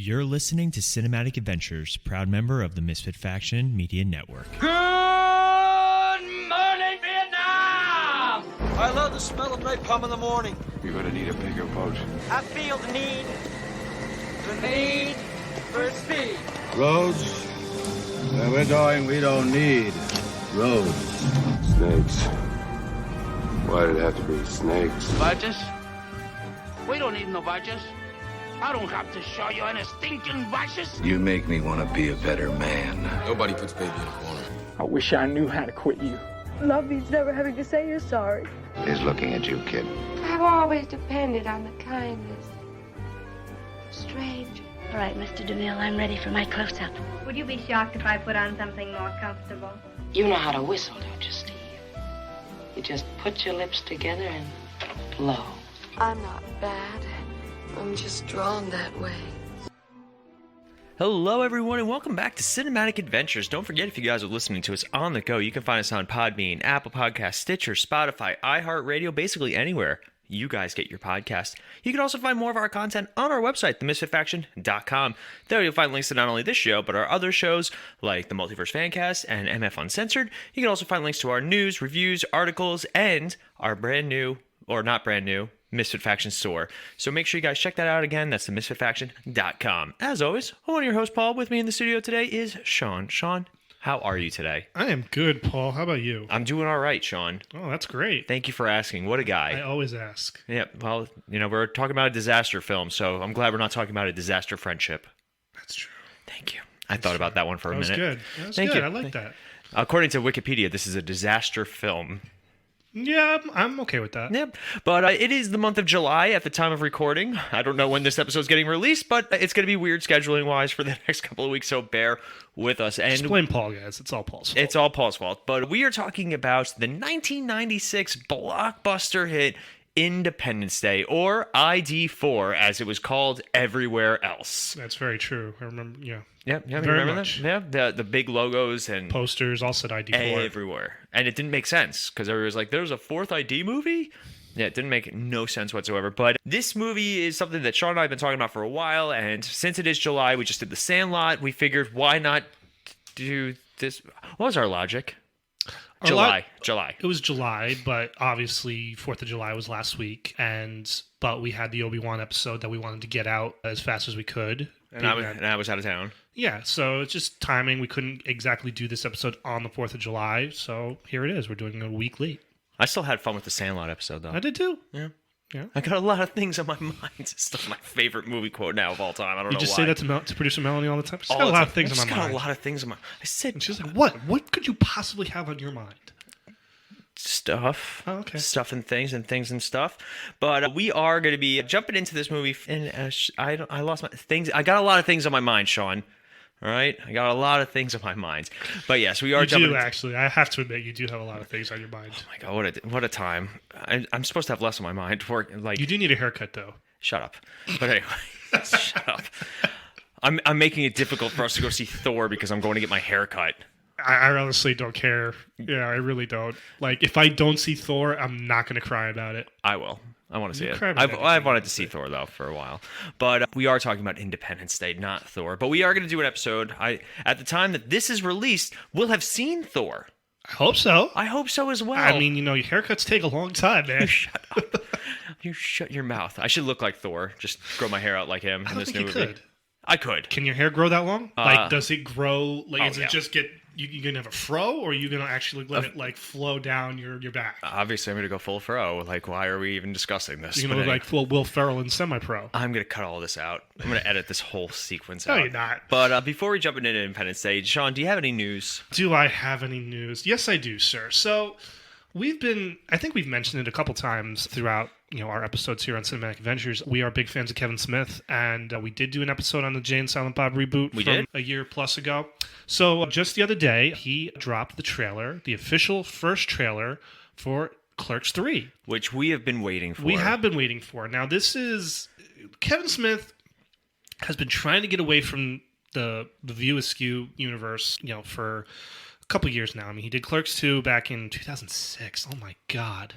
You're listening to Cinematic Adventures, proud member of the Misfit Faction Media Network. Good morning, Vietnam! I love the smell of napalm in the morning. You're gonna need a bigger boat. I feel the need for speed. Roads? Where we're going, we don't need roads. Snakes. Why did it have to be snakes? Badges? We don't need no badges. I don't have to show you any stinking badges. You make me want to be a better man. Nobody puts baby in a corner. I wish I knew how to quit you. Love means never having to say you're sorry. He's looking at you, kid. I've always depended on the kindness of strangers. All right, Mr. DeMille, I'm ready for my close-up. Would you be shocked if I put on something more comfortable? You know how to whistle, don't you, Steve? You just put your lips together and blow. I'm not bad. I'm just drawn that way. Hello, everyone, and welcome back to Cinematic Adventures. Don't forget, if you guys are listening to us on the go, you can find us on Podbean, Apple Podcasts, Stitcher, Spotify, iHeartRadio, basically anywhere you guys get your podcast. You can also find more of our content on our website, themisfitfaction.com. There you'll find links to not only this show, but our other shows like the Multiverse Fancast and MF Uncensored. You can also find links to our news, reviews, articles, and our brand new, or not brand new, Misfit Faction Soar. So make sure you guys check that out again. That's themisfitfaction.com. As always, one of your hosts, Paul. With me in the studio today is Sean. Sean, how are you today? I am good, Paul. How about you? I'm doing all right, Sean. Oh, that's great. Thank you for asking. What a guy. I always ask. Yeah, well, we're talking about a disaster film, so I'm glad we're not talking about a disaster friendship. That's true. Thank you. I thought about that one for a minute. Good. That was Thank good. you. I like that. According to Wikipedia, this is a disaster film. Yeah, I'm okay with that. Yep. But it is the month of July at the time of recording. I don't know when this episode is getting released, but it's going to be weird scheduling-wise for the next couple of weeks, so bear with us. And just blame Paul, guys. It's all Paul's fault. It's all Paul's fault. But we are talking about the 1996 blockbuster hit Independence Day, or ID4, as it was called everywhere else. That's very true. I remember, yeah. Yeah, Very remember much. that? Yeah, the big logos and posters all said ID4 everywhere, and it didn't make sense because everybody was like, "There's a fourth ID movie." Yeah, it didn't make no sense whatsoever. But this movie is something that Sean and I have been talking about for a while, and since it is July, we just did The Sandlot. We figured, why not do this? What was our logic? July. It was July, but obviously 4th of July was last week, but we had the Obi-Wan episode that we wanted to get out as fast as we could. And I was out of town. Yeah, so it's just timing. We couldn't exactly do this episode on the 4th of July, so here it is. We're doing it a week late. I still had fun with the Sandlot episode, though. I did too. Yeah. I got a lot of things on my mind. It's still my favorite movie quote now of all time. I don't know why. You just say that to producer Melanie all the time? She's got a lot of things on my mind. I got a lot of things on my mind. I said... And she's like, what? What could you possibly have on your mind? Stuff. Oh, okay. Stuff and things and stuff. But we are going to be jumping into this movie. And I lost my things. I got a lot of things on my mind, Sean. All right? I got a lot of things on my mind. But yes, we are jumping. You do, actually. I have to admit, you do have a lot of things on your mind. Oh, my God. What a time. I'm supposed to have less on my mind. You do need a haircut, though. Shut up. But anyway, shut up. I'm making it difficult for us to go see Thor because I'm going to get my hair cut. I honestly don't care. Yeah, I really don't. Like, if I don't see Thor, I'm not going to cry about it. I will. I want to see it. I've wanted to see Thor, though, for a while. But we are talking about Independence Day, not Thor. But we are going to do an episode. At the time that this is released, we'll have seen Thor. I hope so. I hope so as well. I mean, your haircuts take a long time, man. You shut up. You shut your mouth. I should look like Thor. Just grow my hair out like him in this new movie. Could. I could. Can your hair grow that long? Does it grow? Is it just get... You gonna have a fro, or are you gonna actually let it flow down your back? Obviously, I'm gonna go full fro. Why are we even discussing this? You're gonna look like Will Ferrell in semi-pro. I'm gonna cut all this out. I'm gonna edit this whole sequence out. No, you're not. But before we jump into Independence Day, Sean, do you have any news? Do I have any news? Yes, I do, sir. So I think we've mentioned it a couple times throughout our episodes here on Cinematic Adventures. We are big fans of Kevin Smith, and we did do an episode on the Jay and Silent Bob reboot from a year plus ago. So just the other day, he dropped the trailer, the official first trailer for Clerks 3. Which we have been waiting for. We have been waiting for. Now, this is... Kevin Smith has been trying to get away from the View Askew universe, for a couple years now. I mean, he did Clerks 2 back in 2006. Oh, my God.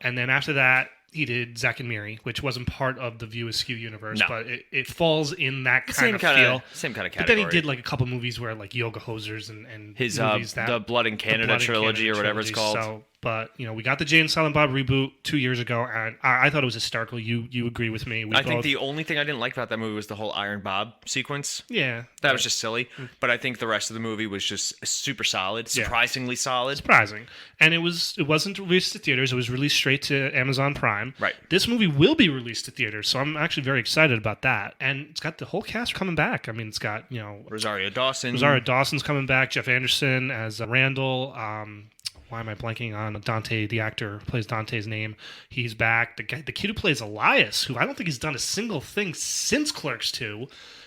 And then after that, he did Zack and Miri, which wasn't part of the View Askew universe, No. but it falls in that kind of feel. Same kind of category. But then he did like a couple movies where like Yoga Hosers and his movies the Blood in Canada trilogy or whatever it's called. So, but we got the Jay and Silent Bob reboot 2 years ago, and I thought it was hysterical. You agree with me? I think the only thing I didn't like about that movie was the whole Iron Bob sequence. Yeah, that was just silly. But I think the rest of the movie was just super solid, surprisingly solid. Surprising, and it wasn't released to theaters. It was released straight to Amazon Prime. Right. This movie will be released to theaters, so I'm actually very excited about that. And it's got the whole cast coming back. I mean, it's got Rosario Dawson. Rosario Dawson's coming back. Jeff Anderson as Randall. Why am I blanking on Dante, the actor who plays Dante's name? He's back. The kid who plays Elias, who I don't think he's done a single thing since Clerks 2,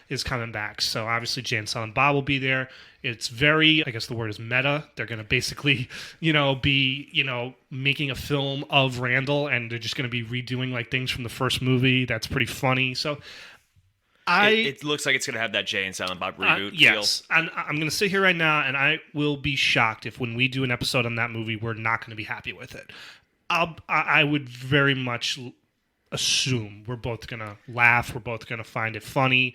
is coming back. So obviously Jay and Silent Bob will be there. It's very, I guess the word is meta. They're going to basically, be, making a film of Randall, and they're just going to be redoing like things from the first movie. That's pretty funny. So it looks like it's going to have that Jay and Silent Bob reboot yes. feel. And I'm going to sit here right now, and I will be shocked if when we do an episode on that movie, we're not going to be happy with it. I would very much assume we're both going to laugh. We're both going to find it funny.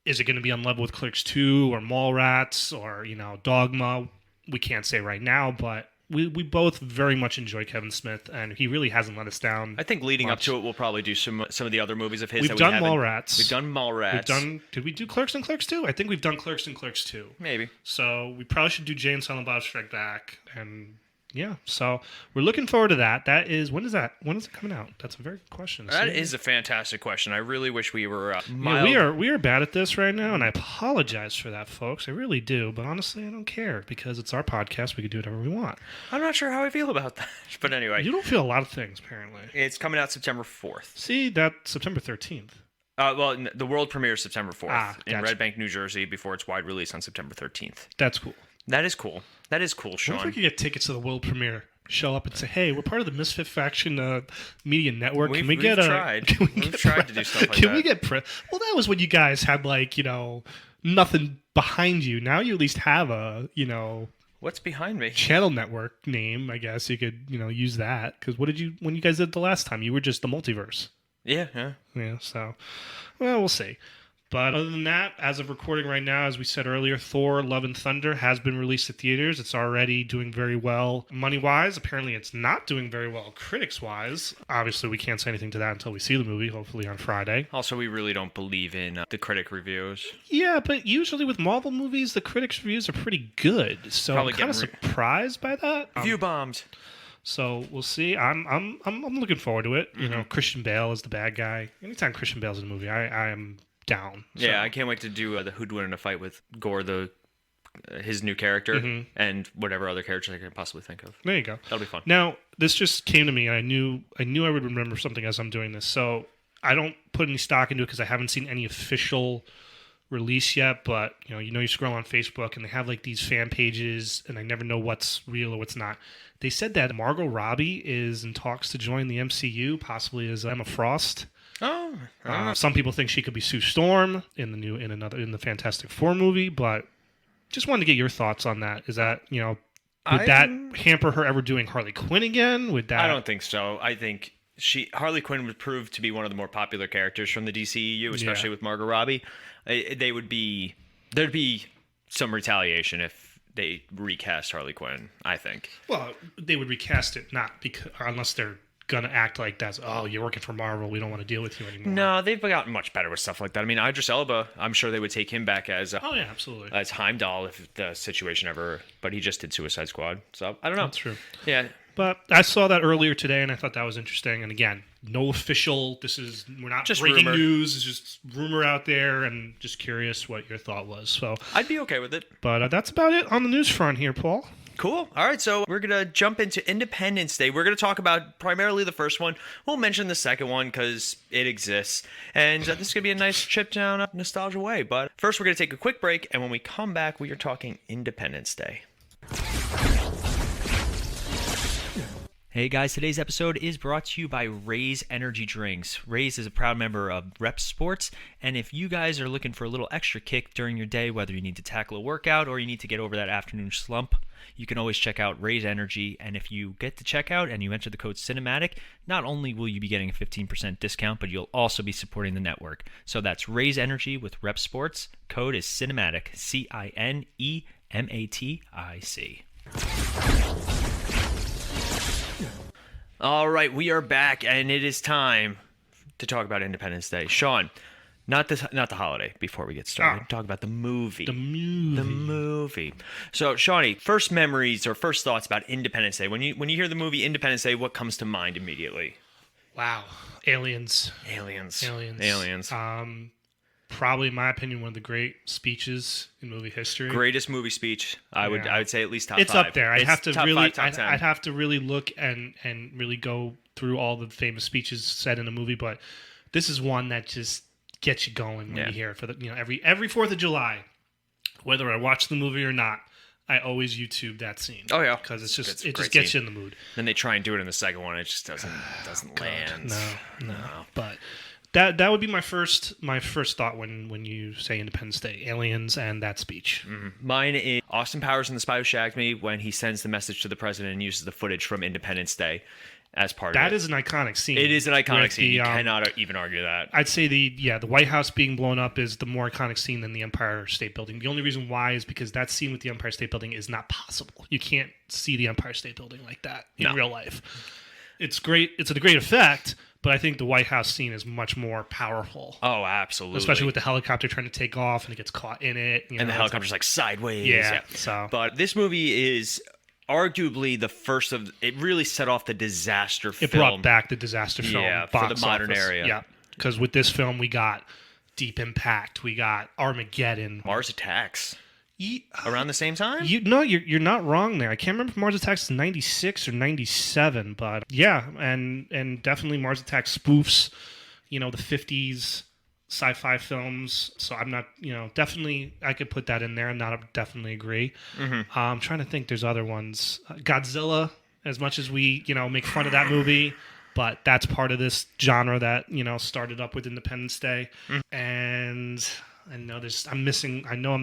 Is it going to be on level with Clerks 2 or Mallrats or, Dogma? We can't say right now, but we both very much enjoy Kevin Smith, and he really hasn't let us down. I think leading up to it, we'll probably do some of the other movies of his. We've done Mallrats. We've done Mallrats. Did we do Clerks and Clerks 2? I think we've done Clerks and Clerks 2. Maybe. So we probably should do Jay and Silent Bob Strike Back, and yeah. So we're looking forward to that. That is when is it coming out? That's a very good question. That is a fantastic question. I really wish we were. We are bad at this right now, and I apologize for that, folks. I really do. But honestly, I don't care because it's our podcast. We can do whatever we want. I'm not sure how I feel about that, but anyway, you don't feel a lot of things apparently. It's coming out September 4th. See, that's September 13th. Well, the world premiere is September 4th in gotcha. Red Bank, New Jersey, before its wide release on September 13th. That's cool. That is cool. That is cool, Sean. What if we could get tickets to the world premiere? Show up and say, "Hey, we're part of the Misfit Faction Media Network. We've tried to do stuff like that. Can we get Well, that was when you guys had nothing behind you. Now you at least have a What's behind me? Channel network name. I guess you could use that because when you guys did it the last time? You were just the multiverse. Yeah. So, well, we'll see. But other than that, as of recording right now, as we said earlier, Thor: Love and Thunder has been released to theaters. It's already doing very well money-wise. Apparently, it's not doing very well critics-wise. Obviously, we can't say anything to that until we see the movie, hopefully on Friday. Also, we really don't believe in the critic reviews. Yeah, but usually with Marvel movies, the critics' reviews are pretty good. So I'm kind of surprised by that. View bombed. So we'll see. I'm looking forward to it. Mm-hmm. Christian Bale is the bad guy. Anytime Christian Bale's in a movie, I am down. So. Yeah, I can't wait to do the Who'd Win in a Fight with Gore, his new character, and whatever other characters I can possibly think of. There you go. That'll be fun. Now, this just came to me. I knew I would remember something as I'm doing this. So I don't put any stock into it because I haven't seen any official release yet. But you scroll on Facebook and they have like these fan pages, and I never know what's real or what's not. They said that Margot Robbie is in talks to join the MCU, possibly as Emma Frost. Oh, some people think she could be Sue Storm in the Fantastic Four movie, but just wanted to get your thoughts on that. Is that would that hamper her ever doing Harley Quinn again? I don't think so. I think Harley Quinn would prove to be one of the more popular characters from the DCEU, especially with Margot Robbie. There'd be some retaliation if they recast Harley Quinn, I think. Well, they would recast it unless they're gonna act like that's you're working for Marvel, we don't want to deal with you anymore. No, they've gotten much better with stuff like that. I mean, Idris Elba, I'm sure they would take him back as absolutely as Heimdall if the situation ever, but he just did Suicide Squad, so I don't know. That's true. Yeah, but I saw that earlier today and I thought that was interesting. And again, no official. We're not just breaking news. It's just rumor out there, and just curious what your thought was. So I'd be okay with it. But that's about it on the news front here, Paul. Cool. All right, so we're going to jump into Independence Day. We're going to talk about primarily the first one. We'll mention the second one because it exists. And this is going to be a nice trip down a nostalgia way. But first, we're going to take a quick break. And when we come back, we are talking Independence Day. Hey guys, today's episode is brought to you by Raise Energy Drinks. Raise is a proud member of Rep Sports, and if you guys are looking for a little extra kick during your day, whether you need to tackle a workout or you need to get over that afternoon slump, you can always check out Raise Energy, and if you get to checkout and you enter the code CINEMATIC, not only will you be getting a 15% discount, but you'll also be supporting the network. So that's Raise Energy with Rep Sports. Code is CINEMATIC, CINEMATIC. All right, we are back, and it is time to talk about Independence Day. Sean, not the holiday. Before we get started, talk about the movie. The movie. So, Shawnee, first memories or first thoughts about Independence Day. When you hear the movie Independence Day, what comes to mind immediately? Wow, aliens. Probably, in my opinion, one of the great speeches in movie history. Greatest movie speech. I would say at least top 5. It's up there. I'd have to really look and really go through all the famous speeches said in a movie, but this is one that just gets you going when you hear it. For the every 4th of July, whether I watch the movie or not, I always YouTube that scene. Oh yeah, because it just gets you in the mood. Then they try and do it in the second one, it just doesn't land. No. But that would be my first thought when you say Independence Day, aliens, and that speech. Mm-hmm. Mine is Austin Powers in The Spy Who Shagged Me when he sends the message to the president and uses the footage from Independence Day as part of it. That is an iconic scene. It is an iconic scene. You cannot even argue that. I'd say the White House being blown up is the more iconic scene than the Empire State Building. The only reason why is because that scene with the Empire State Building is not possible. You can't see the Empire State Building like that in real life. It's great. It's a great effect, but I think the White House scene is much more powerful. Oh, absolutely. Especially with the helicopter trying to take off and it gets caught in it. And the helicopter's like sideways. Yeah. So, but this movie is arguably the first of. It really set off the disaster film. It brought back the disaster film. Yeah, for the modern era. Yeah, because with this film we got Deep Impact, we got Armageddon, Mars Attacks. Around the same time? You're not wrong there. I can't remember if Mars Attacks is 96 or 97, but yeah, and definitely Mars Attacks spoofs, the 50s sci-fi films. So I'm not, definitely I could put that in there and not definitely agree. Mm-hmm. I'm trying to think there's other ones. Godzilla, as much as we, make fun of that movie, but that's part of this genre that, started up with Independence Day. Mm-hmm. And I know I'm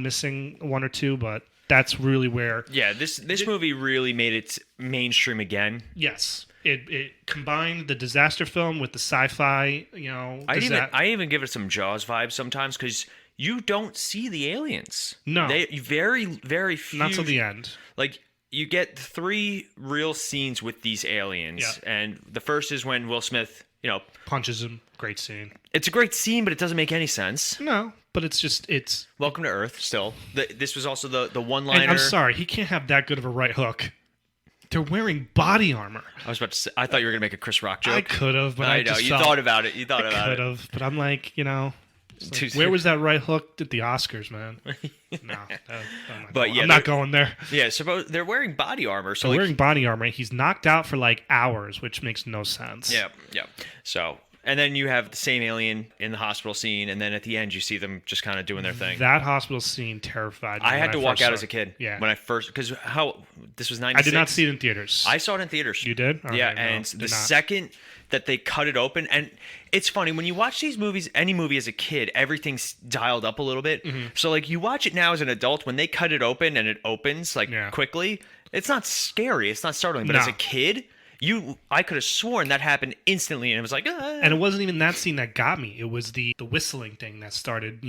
missing one or two, but that's really where. Yeah, this movie really made it mainstream again. Yes, it combined the disaster film with the sci-fi. I even give it some Jaws vibes sometimes because you don't see the aliens. No, they very very few. Not till the end. Like you get 3 real scenes with these aliens, and the first is when Will Smith, punches him. Great scene. It's a great scene, but it doesn't make any sense. No. But it's Welcome to Earth. Still, this was also the one-liner. And I'm sorry, he can't have that good of a right hook. They're wearing body armor. I was about to say. I thought you were gonna make a Chris Rock joke. I could have, but I know you thought about it. I could have, but I'm like, where was that right hook at the Oscars, man? No, I'm not going there. Yeah, suppose they're wearing body armor. So they're wearing body armor. He's knocked out for like hours, which makes no sense. Yeah. So. And then you have the same alien in the hospital scene, and then at the end you see them just kind of doing their thing. That hospital scene terrified me. I had to walk out as a kid. Yeah. When I first, because this was 96. I did not see it in theaters. I saw it in theaters. You did? Okay, and the second that they cut it open, and it's funny when you watch these movies, any movie as a kid, everything's dialed up a little bit. Mm-hmm. So like you watch it now as an adult, when they cut it open and it opens quickly, it's not scary, it's not startling. But as a kid, I could have sworn that happened instantly, and it was like, And it wasn't even that scene that got me. It was the whistling thing that started,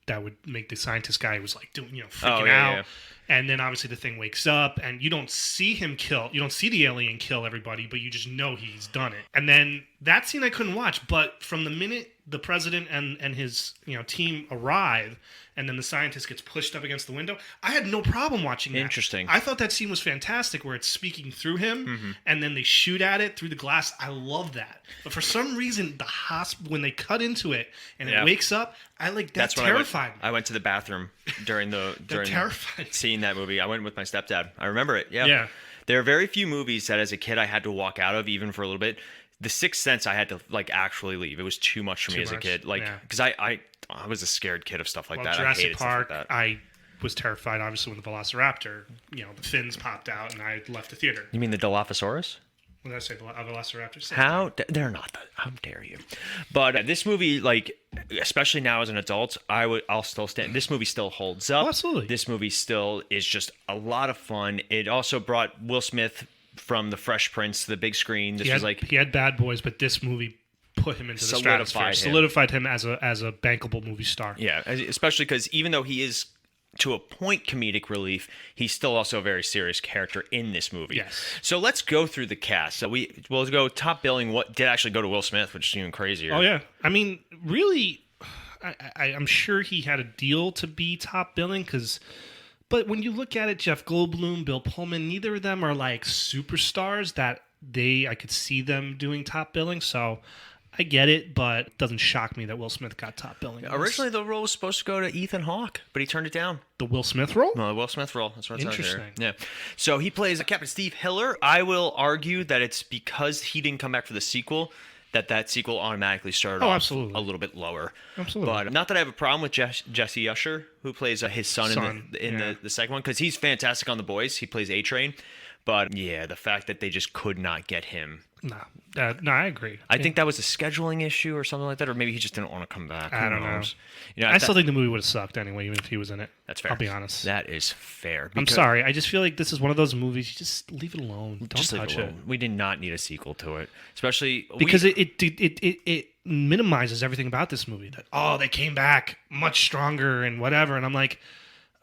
that would make the scientist guy was like doing, freaking out. Yeah. And then obviously the thing wakes up, and you don't see him kill. You don't see the alien kill everybody, but you just know he's done it. And then that scene I couldn't watch, but from the minute the president and his team arrive, and then the scientist gets pushed up against the window, I had no problem watching that. Interesting. I thought that scene was fantastic, where it's speaking through him, and then they shoot at it through the glass. I love that. But for some reason, when they cut into it and it wakes up, that's terrified me. I went to the bathroom during seeing that movie. I went with my stepdad. I remember it. Yeah. There are very few movies that as a kid I had to walk out of, even for a little bit. The Sixth Sense I had to actually leave. It was too much for me as a kid. Because I was a scared kid of stuff like that. Jurassic I hated Park, stuff like that. I was terrified, obviously, when the Velociraptor, the fins popped out, and I left the theater. You mean the Dilophosaurus? What did I say? Velociraptors? They're not that. How dare you? But this movie, like, especially now as an adult, I'll still stand. This movie still holds up. Oh, absolutely. This movie still is just a lot of fun. It also brought Will Smith from the Fresh Prince to the big screen. He had Bad Boys, but this movie put him into the stratosphere. Solidified him as a bankable movie star. Yeah, especially because even though he is to a point comedic relief, he's still also a very serious character in this movie. Yes. So let's go through the cast. So we'll go top billing. What did actually go to Will Smith, which is even crazier. Oh yeah, I mean, really, I'm sure he had a deal to be top billing but when you look at it, Jeff Goldblum, Bill Pullman, neither of them are like superstars that I could see them doing top billing. So I get it, but it doesn't shock me that Will Smith got top billing. Originally, the role was supposed to go to Ethan Hawke, but he turned it down. The Will Smith role? No, the Will Smith role. That's what it's interesting. Yeah. So he plays Captain Steve Hiller. I will argue that it's because he didn't come back for the sequel that sequel automatically started off absolutely. A little bit lower. Absolutely. But not that I have a problem with Jesse Usher, who plays his son in the second one, because he's fantastic on The Boys. He plays A-Train. But yeah, the fact that they just could not get him. No, I agree. I think that was a scheduling issue or something like that, or maybe he just didn't want to come back. I don't know. You know, I still think the movie would have sucked anyway, even if he was in it. That's fair. I'll be honest. That is fair. I'm sorry. I just feel like this is one of those movies. You just leave it alone. Don't touch it. We did not need a sequel to it, especially because it minimizes everything about this movie. That they came back much stronger and whatever, and I'm like,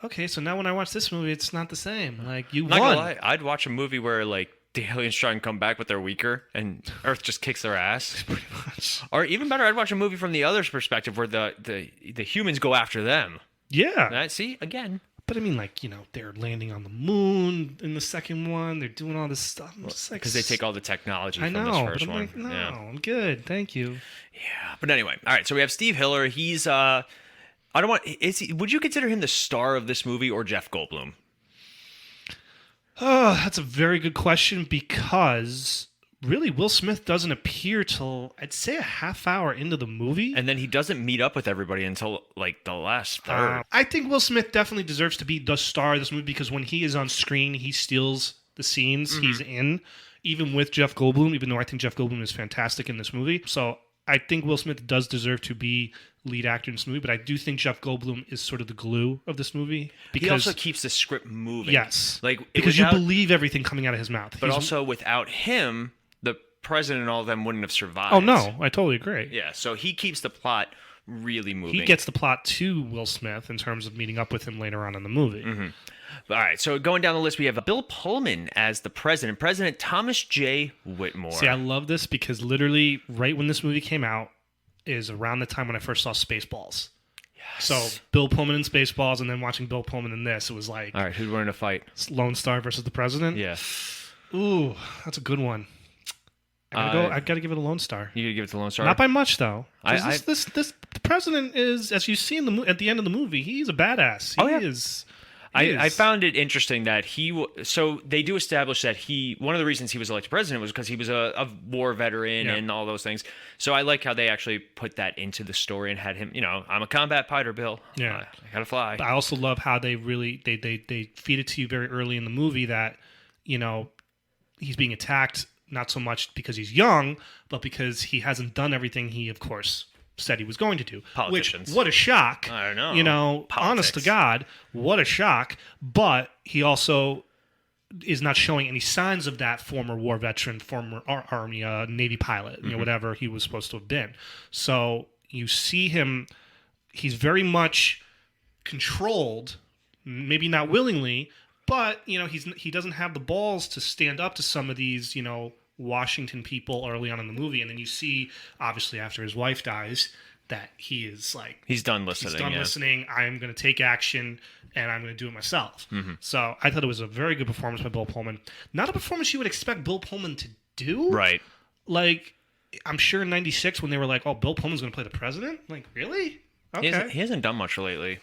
okay, so now when I watch this movie, it's not the same. Like you won. Not gonna lie, I'd watch a movie where like the aliens try and come back, but they're weaker, and Earth just kicks their ass. Pretty much. Or even better, I'd watch a movie from the other's perspective, where the humans go after them. Yeah. See again. But I mean, like, they're landing on the moon in the second one. They're doing all this stuff. Because they take all the technology from this first one. Like, no, I'm good. Thank you. Yeah. But anyway, all right. So we have Steve Hiller. He's would you consider him the star of this movie or Jeff Goldblum? Oh, that's a very good question because really Will Smith doesn't appear till I'd say a half hour into the movie. And then he doesn't meet up with everybody until like the last third. I think Will Smith definitely deserves to be the star of this movie because when he is on screen, he steals the scenes he's in, even with Jeff Goldblum, even though I think Jeff Goldblum is fantastic in this movie. So I think Will Smith does deserve to be lead actor in this movie, but I do think Jeff Goldblum is sort of the glue of this movie. Because he also keeps the script moving. Yes. Because you believe everything coming out of his mouth. But also without him, the president and all of them wouldn't have survived. Oh, no. I totally agree. Yeah, so he keeps the plot really moving. He gets the plot to Will Smith in terms of meeting up with him later on in the movie. Mm-hmm. All right, so going down the list, we have Bill Pullman as the president. President Thomas J. Whitmore. See, I love this because literally right when this movie came out is around the time when I first saw Spaceballs. Yes. So Bill Pullman in Spaceballs and then watching Bill Pullman in this, it was like... All right, who'd win in a fight? Lone Star versus the president? Yeah. Ooh, that's a good one. I got to give it a Lone Star. You got to give it to Lone Star? Not by much, though. The president is, as you see at the end of the movie, he's a badass. He is... I found it interesting that so they do establish that one of the reasons he was elected president was because he was a war veteran and all those things. So I like how they actually put that into the story and had him, I'm a combat fighter, Bill. Yeah. I gotta fly. But I also love how they really, they feed it to you very early in the movie that, he's being attacked not so much because he's young, but because he hasn't done everything he, of course, said he was going to do. Politicians. Which, what a shock. I don't know. Politics. Honest to God, what a shock. But he also is not showing any signs of that former war veteran, former Army, Navy pilot, whatever he was supposed to have been. So you see him, he's very much controlled, maybe not willingly, but, he doesn't have the balls to stand up to some of these, Washington people early on in the movie, and then you see, obviously, after his wife dies, that he is like... He's done listening. He's done listening. I'm going to take action, and I'm going to do it myself. Mm-hmm. So I thought it was a very good performance by Bill Pullman. Not a performance you would expect Bill Pullman to do. Right. Like, I'm sure in 96 when they were like, oh, Bill Pullman's going to play the president? Like, really? Okay. He hasn't done much lately.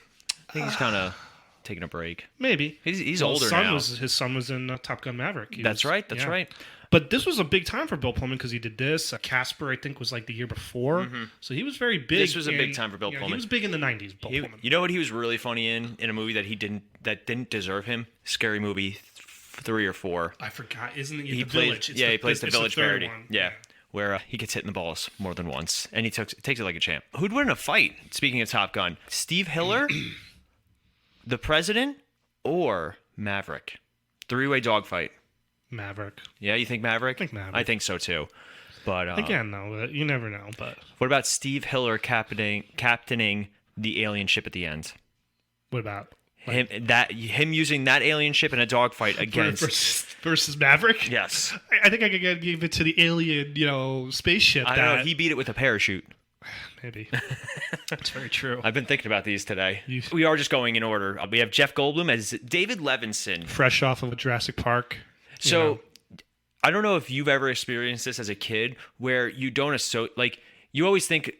I think he's kind of... taking a break. Maybe. He's older now. His son was in Top Gun Maverick. That's right. But this was a big time for Bill Pullman because he did this. Casper, I think, was like the year before. Mm-hmm. So he was very big. This was a big time for Bill Pullman. He was big in the 90s, Bill Pullman. You know what he was really funny in a movie that didn't deserve him? Scary Movie 3 or 4. I forgot. Isn't it He the plays, Village? he plays the Village third parody. one. Yeah, where he gets hit in the balls more than once, and he takes it like a champ. Who'd win a fight? Speaking of Top Gun, Steve Hiller, the President, or Maverick? 3-way dogfight. Maverick. Yeah, you think Maverick? I think Maverick. I think so too. But again, though, you never know. But what about Steve Hiller captaining the alien ship at the end? What about him using that alien ship in a dogfight against versus Maverick? Yes, I think I could give it to the alien, spaceship. I don't know. He beat it with a parachute. Maybe. That's very true. I've been thinking about these today. We are just going in order. We have Jeff Goldblum as David Levinson, fresh off of Jurassic Park. So. I don't know if you've ever experienced this as a kid where you don't associate, you always think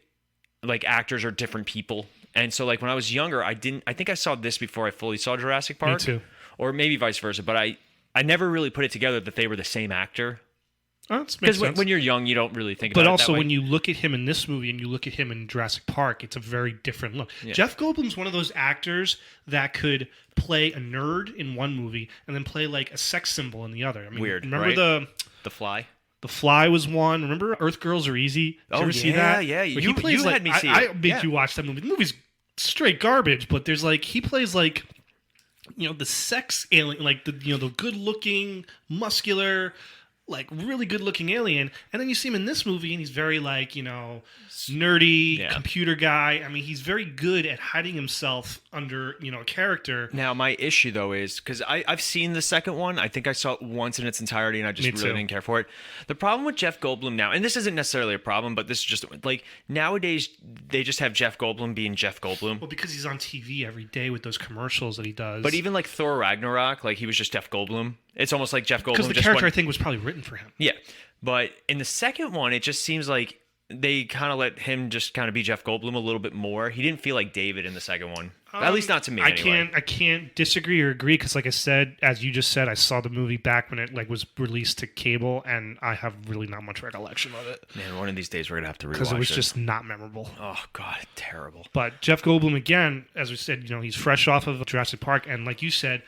actors are different people. And so when I was younger, I think I saw this before I fully saw Jurassic Park. Me too. Or maybe vice versa, but I never really put it together that they were the same actor. Because when you're young, you don't really think about it. But also, that way. when you look at him in this movie and you look at him in Jurassic Park, it's a very different look. Yeah. Jeff Goldblum's one of those actors that could play a nerd in one movie and then play a sex symbol in the other. I mean, weird. Remember right? The Fly? The Fly was one. Remember Earth Girls Are Easy? Did you ever see that? Yeah. You had me see it. I made you watch that movie. The movie's straight garbage, but there's he plays the sex alien, the good looking, muscular, really good looking alien, and then you see him in this movie and he's very nerdy computer guy. I mean, he's very good at hiding himself under a character. Now my issue though is because I've seen the second one. I think I saw it once in its entirety and I just really didn't care for it. The problem with Jeff Goldblum now, and this isn't necessarily a problem, but this is just nowadays they just have Jeff Goldblum being Jeff Goldblum. Well, because he's on TV every day with those commercials that he does. But even Thor Ragnarok, he was just Jeff Goldblum. It's almost like Jeff Goldblum. Because the character I think was probably written for him. Yeah, but in the second one, it just seems like they kind of let him just kind of be Jeff Goldblum a little bit more. He didn't feel like David in the second one. At least not to me. I can't disagree or agree because, like I said, as you just said, I saw the movie back when it was released to cable, and I have really not much recollection of it. Man, one of these days we're gonna have to rewatch it because it was just not memorable. Oh God, terrible. But Jeff Goldblum again, as we said, he's fresh off of Jurassic Park, and like you said,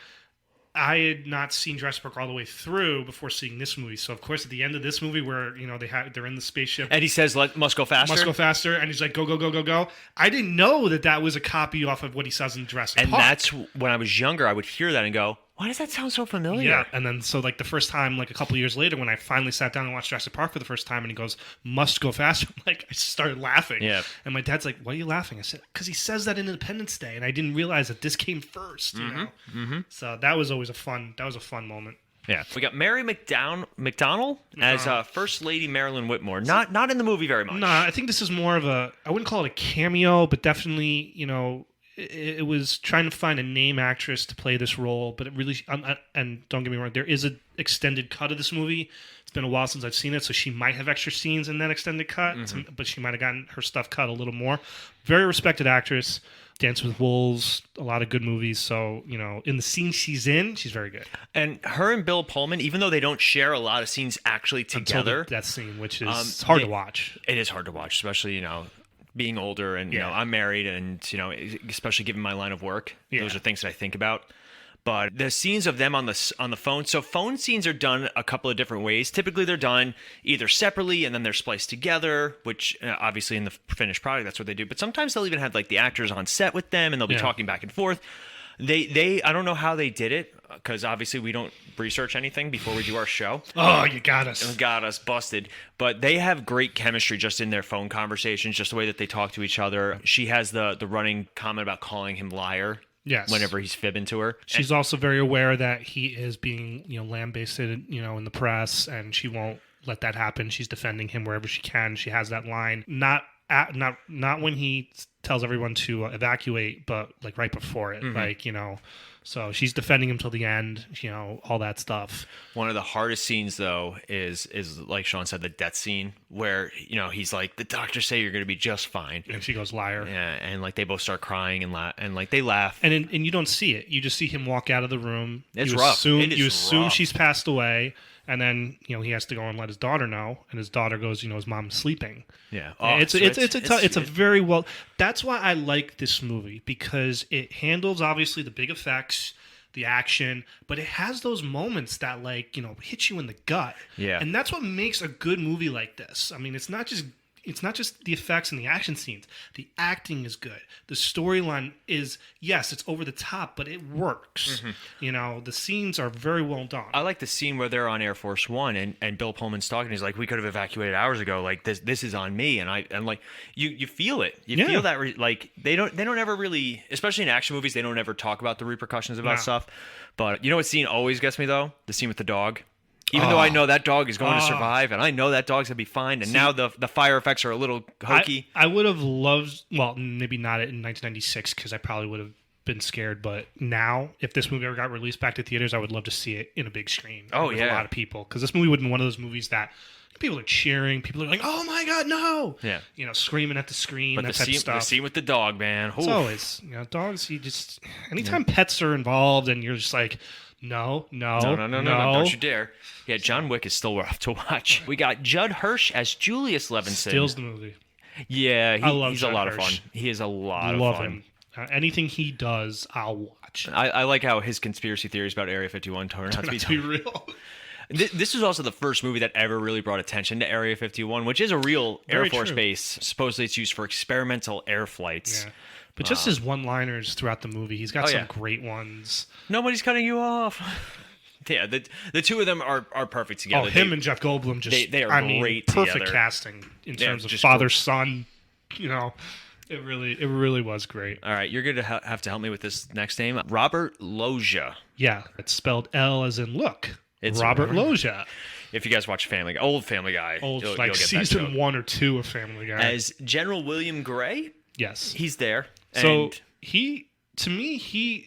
I had not seen Jurassic Park all the way through before seeing this movie. So of course, at the end of this movie, where they're in the spaceship, and he says, "Must go faster." Must go faster, and he's like, "Go, go, go, go, go." I didn't know that was a copy off of what he says in Jurassic Park. And that's when I was younger. I would hear that and go, "Why does that sound so familiar?" Yeah, and then so the first time, a couple of years later, when I finally sat down and watched Jurassic Park for the first time, and he goes, "Must go faster," I started laughing. Yeah. And my dad's like, "Why are you laughing?" I said, "Because he says that in Independence Day, and I didn't realize that this came first." You know. Mm-hmm. So that was always a fun moment. Yeah, we got Mary McDonnell as First Lady Marilyn Whitmore. Not in the movie very much. No, I think this is more of I wouldn't call it a cameo, but definitely, it was trying to find a name actress to play this role, but it really, and don't get me wrong, there is an extended cut of this movie. It's been a while since I've seen it, so she might have extra scenes in that extended cut, but she might have gotten her stuff cut a little more. Very respected actress. Dance with Wolves, a lot of good movies. So, in the scene she's in, she's very good. And her and Bill Pullman, even though they don't share a lot of scenes actually together. That scene, which is hard to watch. It is hard to watch, especially, being older and, I'm married and, especially given my line of work. Yeah. Those are things that I think about. But the scenes of them on the phone, so phone scenes are done a couple of different ways. Typically, they're done either separately and then they're spliced together, which obviously in the finished product, that's what they do. But sometimes they'll even have the actors on set with them and they'll be talking back and forth. They I don't know how they did it because obviously we don't research anything before we do our show. Oh, you got us. Got us busted. But they have great chemistry just in their phone conversations, just the way that they talk to each other. She has the running comment about calling him liar. Yes. Whenever he's fibbing to her. She's also very aware that he is being, lambasted, in the press, and she won't let that happen. She's defending him wherever she can. She has that line, not when he tells everyone to evacuate, but right before it, So she's defending him till the end, all that stuff. One of the hardest scenes, though, is like Sean said, the death scene where, he's like, the doctors say you're going to be just fine. And she goes, liar. Yeah, and they both start crying and they laugh. And you don't see it. You just see him walk out of the room. It's rough. You assume she's passed away. And then, he has to go and let his daughter know. And his daughter goes, his mom's sleeping. Yeah. It's a very well. That's why I like this movie, because it handles obviously the big effects. the action, but it has those moments that like, hit you in the gut. Yeah. And that's what makes a good movie like this. I mean, it's not just the effects and the action scenes. The acting is good. The storyline is, yes, it's over the top, but it works. The scenes are very well done. I like the scene where they're on Air Force One and Bill Pullman's talking. He's like, "We could have evacuated hours ago. Like this is on me." And like you feel it. You feel that like they don't ever really, especially in action movies, they don't ever talk about the repercussions about stuff. But you know what scene always gets me though? The scene with the dog. Even though I know that dog is going to survive, and I know that dog's going to be fine, and now the fire effects are a little hokey. I would have loved, well, maybe not in 1996, because I probably would have been scared, but now, if this movie ever got released back to theaters, I would love to see it in a big screen. With a lot of people, because this movie would have been one of those movies that people are cheering, people are like, "Oh my god, no!" Yeah, screaming at the screen, but that type of stuff. The scene with the dog, man. It's always, dogs. Anytime pets are involved, and you're just like, no, don't you dare. Yeah, John Wick is still rough to watch. We got Judd Hirsch as Julius Levinson. Steals the movie. Yeah, he's Judd a lot Hirsch. of fun. He is a lot of love fun. Him. Anything he does, I'll watch. I like how his conspiracy theories about Area 51 turn out to be real. This was also the first movie that ever really brought attention to Area 51, which is a real Air Force base. Supposedly it's used for experimental air flights. Yeah. But just his one-liners throughout the movie, he's got some great ones. Nobody's cutting you off. Yeah, the two of them are perfect together. Him and Jeff Goldblum they are great perfect together. Casting in terms of father-son. It really was great. All right, you're going to have to help me with this next name. Robert Loggia. Yeah, it's spelled L as in look. It's Robert Loggia. If you guys watch old Family Guy, you'll get season 1 or 2 of Family Guy. As General William Gray. Yes, he's there. So he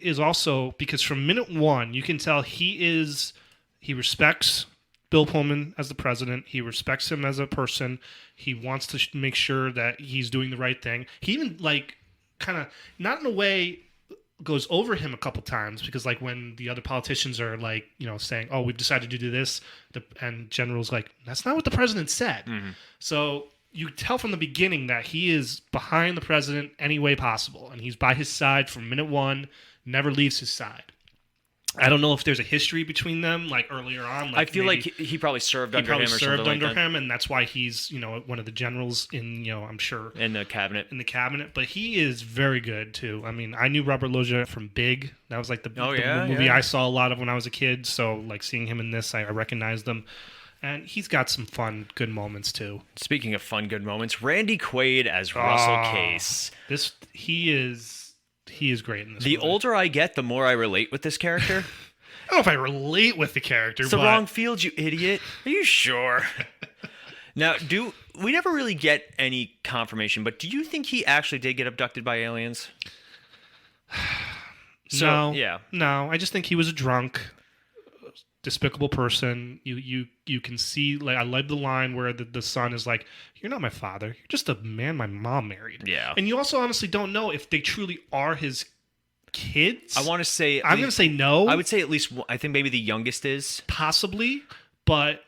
is also, because from minute one you can tell he respects Bill Pullman as the president. He respects him as a person. He wants to make sure that he's doing the right thing. He even kind of, not in a way, goes over him a couple times, because when the other politicians are saying, "Oh, we've decided to do this," and General's like, "That's not what the president said." So you tell from the beginning that he is behind the president any way possible, and he's by his side from minute one, never leaves his side. I don't know if there's a history between them, earlier on. I feel like he probably served under him or something like that. And that's why he's, one of the generals in, I'm sure. In the cabinet. But he is very good, too. I mean, I knew Robert Loggia from Big. That was the movie I saw a lot of when I was a kid. So, seeing him in this, I recognized him. And he's got some fun, good moments, too. Speaking of fun, good moments, Randy Quaid as Russell Case. He is great in this movie. The older I get, the more I relate with this character. I don't know if I relate with the character, it's the wrong field, you idiot. Are you sure? Now, we never really get any confirmation, but do you think he actually did get abducted by aliens? No. I just think he was a drunk, despicable person. You can see, I like the line where the son is like, "You're not my father. You're just a man my mom married." Yeah. And you also honestly don't know if they truly are his kids. I want to say... I'm going to say no. I would say at least... I think maybe the youngest is. Possibly. But,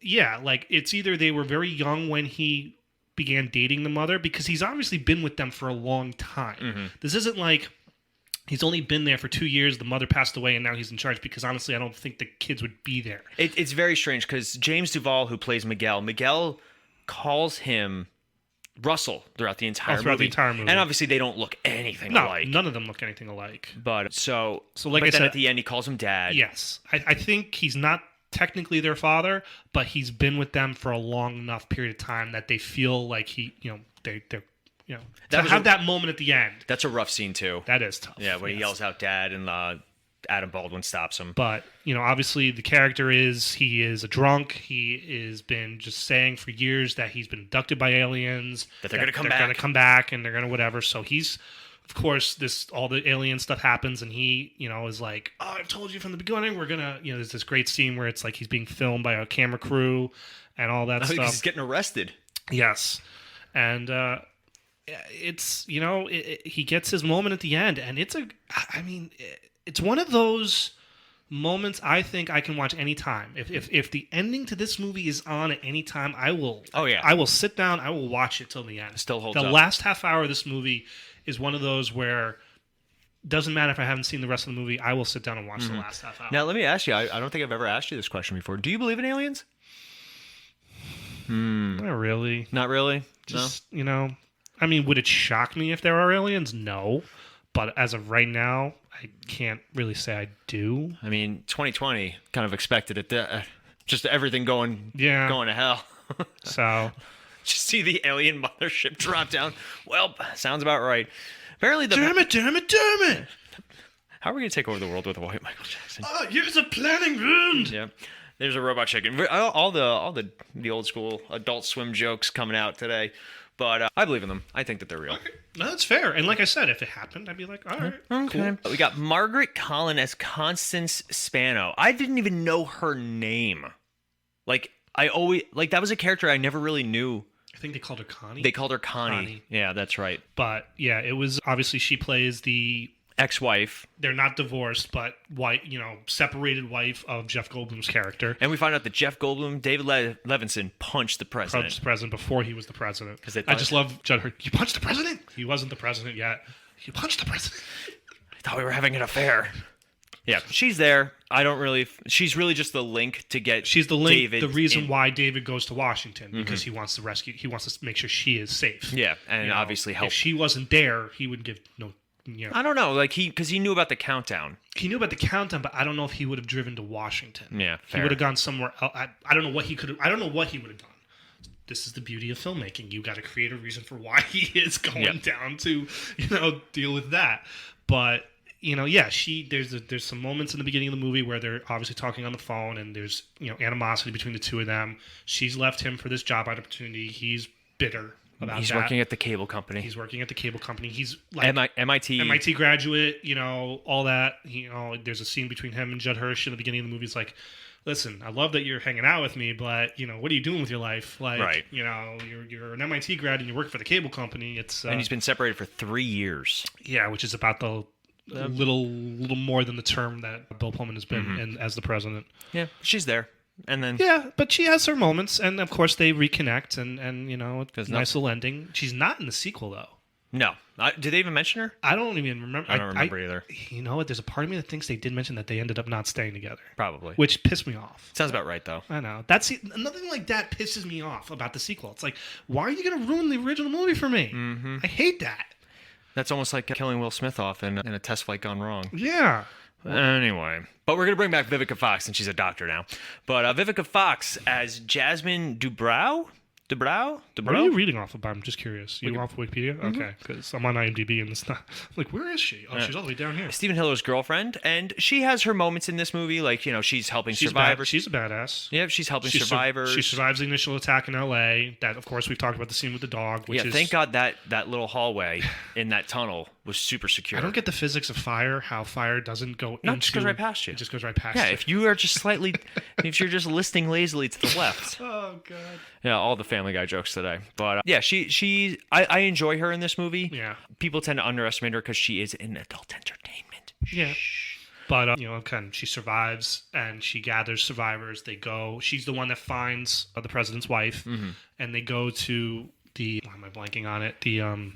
yeah, it's either they were very young when he began dating the mother, because he's obviously been with them for a long time. Mm-hmm. This isn't like... He's only been there for 2 years. The mother passed away, and now he's in charge, because honestly, I don't think the kids would be there. It's very strange, because James Duval, who plays Miguel calls him Russell throughout the entire movie. And obviously, they don't look anything alike. None of them look anything alike. But so like I said, at the end, he calls him Dad. Yes, I think he's not technically their father, but he's been with them for a long enough period of time that they feel like they're. That moment at the end. That's a rough scene too. That is tough. Yeah, when he yells out "Dad" and Adam Baldwin stops him. But obviously the character he is a drunk. He has been just saying for years that he's been abducted by aliens. That they're going to come back. They're going to come back, and they're going to whatever. So he's, of course, all the alien stuff happens, and he is like, "Oh, I've told you from the beginning. We're gonna." There's this great scene where it's like he's being filmed by a camera crew and all that stuff. He's getting arrested. Yes, and. It's he gets his moment at the end, and it's one of those moments I think I can watch anytime. If the ending to this movie is on at any time, I will. Oh yeah, I will sit down. I will watch it till the end. It still holds up. The last half hour of this movie is one of those where Doesn't matter if I haven't seen the rest of the movie. I will sit down and watch the last half hour. Now, let me ask you. I don't think I've ever asked you this question before. Do you believe in aliens? Not really. Not really? Just, I mean, would it shock me if there are aliens? No. But as of right now, I can't really say I do. I mean, 2020 kind of expected it. Just everything going to hell. So... Just see the alien mothership drop down. Well, sounds about right. Apparently, Damn it! How are we going to take over the world with a white Michael Jackson? Oh, here's a planning wound. Yeah. There's a robot chicken. All the old school Adult Swim jokes coming out today. But I believe in them. I think that they're real. Okay. No, that's fair. And like I said, if it happened, I'd be like, all right, okay. Cool. We got Margaret Colin as Constance Spano. I didn't even know her name. That was a character I never really knew. I think they called her Connie. They called her Connie. Yeah, that's right. But yeah, it was obviously she plays the ex-wife. They're not divorced, but separated wife of Jeff Goldblum's character. And we find out that Jeff Goldblum, David Levinson, punched the president. Punched the president before he was the president. I just love Judd Hirsch. You punched the president? He wasn't the president yet. You punched the president. I thought we were having an affair. Yeah, she's there. She's really just the link to get. She's the link. David the reason why David goes to Washington because he wants to rescue. He wants to make sure she is safe. Yeah, and obviously help. If she wasn't there, he would give no. I don't know, because he knew about the countdown. He knew about the countdown, but I don't know if he would have driven to Washington. Yeah, fair. He would have gone somewhere else. I don't know what he could have. I don't know what he would have done. This is the beauty of filmmaking. You got to create a reason for why he is going down to, deal with that. But. There's some moments in the beginning of the movie where they're obviously talking on the phone and there's, animosity between the two of them. She's left him for this job opportunity. He's bitter about that. He's working at the cable company. He's like MIT graduate, all that. There's a scene between him and Judd Hirsch in the beginning of the movie. It's like, listen, I love that you're hanging out with me, but, what are you doing with your life? Like, right. You're an MIT grad and you work for the cable company. And he's been separated for 3 years. Yeah, which is about the little more than the term that Bill Pullman has been as the president. Yeah, she's there, and then but she has her moments, and of course they reconnect, and it's a nice little ending. She's not in the sequel though. No, did they even mention her? I don't even remember. I don't remember either. You know what? There's a part of me that thinks they did mention that they ended up not staying together. Probably, which pissed me off. Sounds about right though. I know nothing like that pisses me off about the sequel. It's like, why are you going to ruin the original movie for me? Mm-hmm. I hate that. That's almost like killing Will Smith off in a test flight gone wrong. Yeah. Anyway. But we're going to bring back Vivica Fox, and she's a doctor now. But Vivica Fox as Jasmine Dubrow? Dubrow? What are you reading off of? I'm just curious. You off Wikipedia? Mm-hmm. Okay, because I'm on IMDb and it's not... I'm like, where is she? Oh, she's all the way down here. Stephen Hiller's girlfriend, and she has her moments in this movie, she's helping survivors. She's a badass. Yeah, she's helping survivors. She survives the initial attack in L.A. That, of course, we've talked about the scene with the dog, which is... thank God that little hallway in that tunnel was super secure. I don't get the physics of fire, how fire doesn't go into... it just goes right past you. It just goes right past you. Yeah, if you are just slightly... if you're just listing lazily to the left. Oh, God. Yeah, all the Family Guy jokes today. But I enjoy her in this movie. Yeah. People tend to underestimate her because she is in adult entertainment. Yeah. But, she survives and she gathers survivors. They go... She's the one that finds the president's wife. Mm-hmm. And they go to the... Why am I blanking on it? The...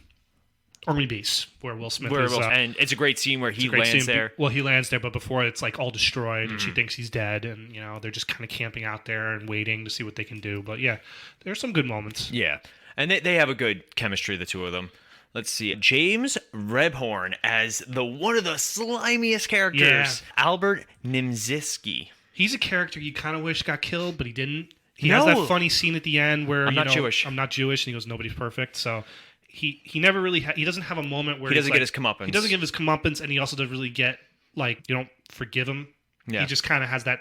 Army base where Will Smith is. And it's a great scene where he lands there. Well, he lands there, but before it's like all destroyed and she thinks he's dead. And, they're just kind of camping out there and waiting to see what they can do. But yeah, there's some good moments. Yeah. And they have a good chemistry, the two of them. Let's see. James Rebhorn as one of the slimiest characters. Yeah. Albert Nimziski. He's a character you kind of wish got killed, but he didn't. He has that funny scene at the end where, I'm not Jewish. I'm not Jewish. And he goes, nobody's perfect. So... He never really he doesn't have a moment where he doesn't get his comeuppance. He doesn't give his comeuppance, and he also doesn't really get you don't forgive him. Yeah. He just kind of has that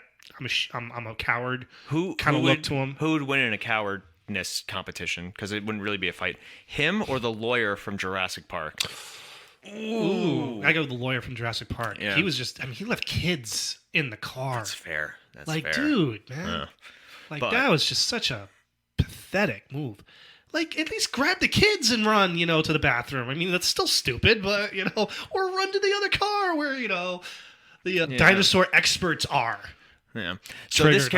I'm a coward kind of look to him. Who would win in a cowardness competition? Because it wouldn't really be a fight. Him or the lawyer from Jurassic Park? Ooh, I go with the lawyer from Jurassic Park. Yeah. He was just he left kids in the car. That's fair. That's fair. Dude, man. That was just such a pathetic move. At least grab the kids and run, to the bathroom. I mean, that's still stupid, but, or run to the other car where, the dinosaur experts are. Yeah. So this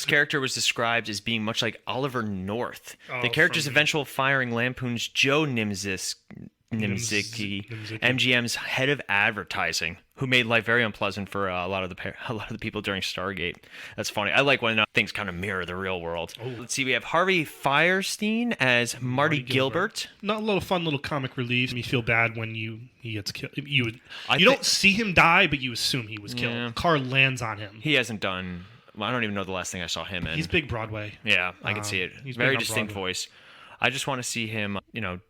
character was described as being much like Oliver North. The character's eventual firing lampoons Joe Nimziski. Nimziki, MGM's head of advertising, who made life very unpleasant for a lot of the people during Stargate. That's funny. I like when things kind of mirror the real world. Oh. Let's see. We have Harvey Fierstein as Marty Gilbert. Not a little fun little comic relief. You feel bad when he gets killed. You don't see him die, but you assume he was killed. Yeah. Car lands on him. He hasn't done. Well, I don't even know the last thing I saw him in. He's big Broadway. Yeah, I can see it. He's very distinct voice. I just want to see him,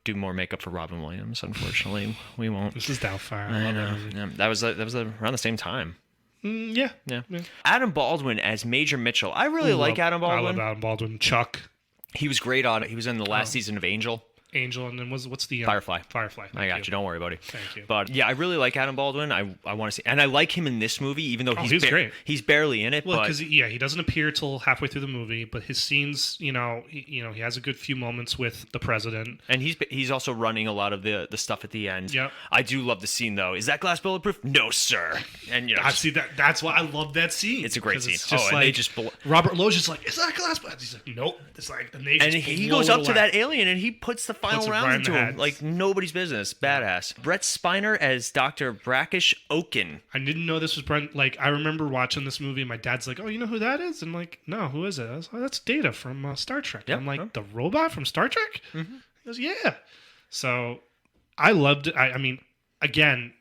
do more makeup for Robin Williams. Unfortunately, we won't. This is Doubtfire. I know. Yeah, that was around the same time. Yeah. Adam Baldwin as Major Mitchell. I really like Adam Baldwin. I love Adam Baldwin. Chuck. He was great on it. He was in the last season of Angel. And then what's the Firefly. I got you. Don't worry, buddy. Thank you. But yeah, I really like Adam Baldwin. I want to see, and I like him in this movie, even though he's great. He's barely in it. Well, because he doesn't appear till halfway through the movie, but his scenes, he has a good few moments with the president, and he's also running a lot of the stuff at the end. Yeah, I do love the scene though. Is that glass bulletproof? No, sir. And I see that. That's why I love that scene. It's a great scene. And they just Robert Lowe's just like, is that glass bulletproof? He's like, nope. It's like the nation. And he goes up to that alien and he puts the final rounds into him. Like nobody's business. Badass. Brett Spiner as Dr. Brackish Oaken. I didn't know this was Brent. Like, I remember watching this movie and my dad's like, oh, you know who that is? And I'm like, no, who is it? I was like, that's Data from Star Trek. Yep. I'm like, the robot from Star Trek? Mm-hmm. He goes, yeah. So I loved it. I mean, again,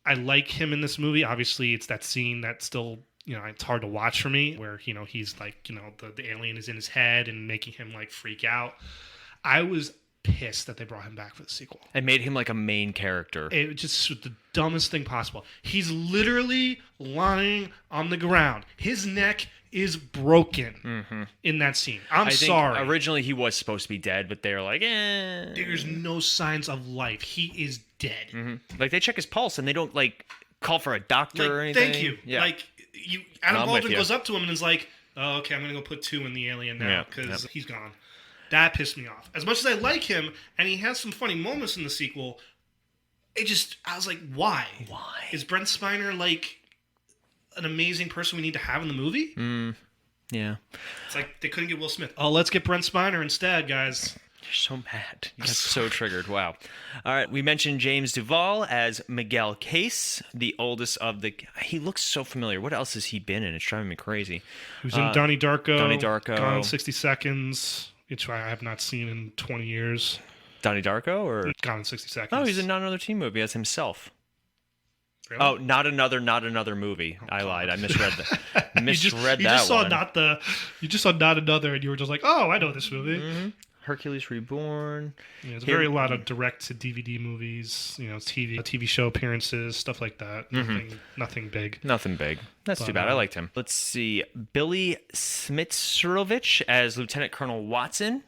I like him in this movie. Obviously, it's that scene that still, it's hard to watch for me where, he's like, the alien is in his head and making him like freak out. I was pissed that they brought him back for the sequel and made him like a main character. It just was the dumbest thing possible. He's literally lying on the ground. His neck is broken in that scene. I sorry. Originally he was supposed to be dead, but they're like, there's no signs of life. He is dead. Mm-hmm. Like they check his pulse and they don't like call for a doctor or anything. Thank you. Yeah. Like Adam Baldwin goes up to him and is like, oh, okay, I'm gonna go put 2 in the alien now because he's gone. That pissed me off. As much as I like him, and he has some funny moments in the sequel, I was like, why? Why? Is Brent Spiner like an amazing person we need to have in the movie? Yeah. It's like they couldn't get Will Smith. Oh, let's get Brent Spiner instead, guys. You're so mad. You got so triggered. Wow. All right. We mentioned James Duvall as Miguel Case, the oldest of the... He looks so familiar. What else has he been in? It's driving me crazy. He was in Donnie Darko. Gone in 60 Seconds. Which I have not seen in 20 years. Donnie Darko or Gone in 60 Seconds? Oh, he's in Not Another Teen Movie as himself. Really? Oh, not another movie. I lied. I misread that. You just saw Not Another, and you were just like, oh, I know this movie. Mm-hmm. Hercules Reborn. Yeah, there's a lot of direct-to-DVD movies, TV show appearances, stuff like that. Nothing big. Nothing big. That's too bad. I liked him. Let's see. Billy Smitsrovich as Lieutenant Colonel Watson.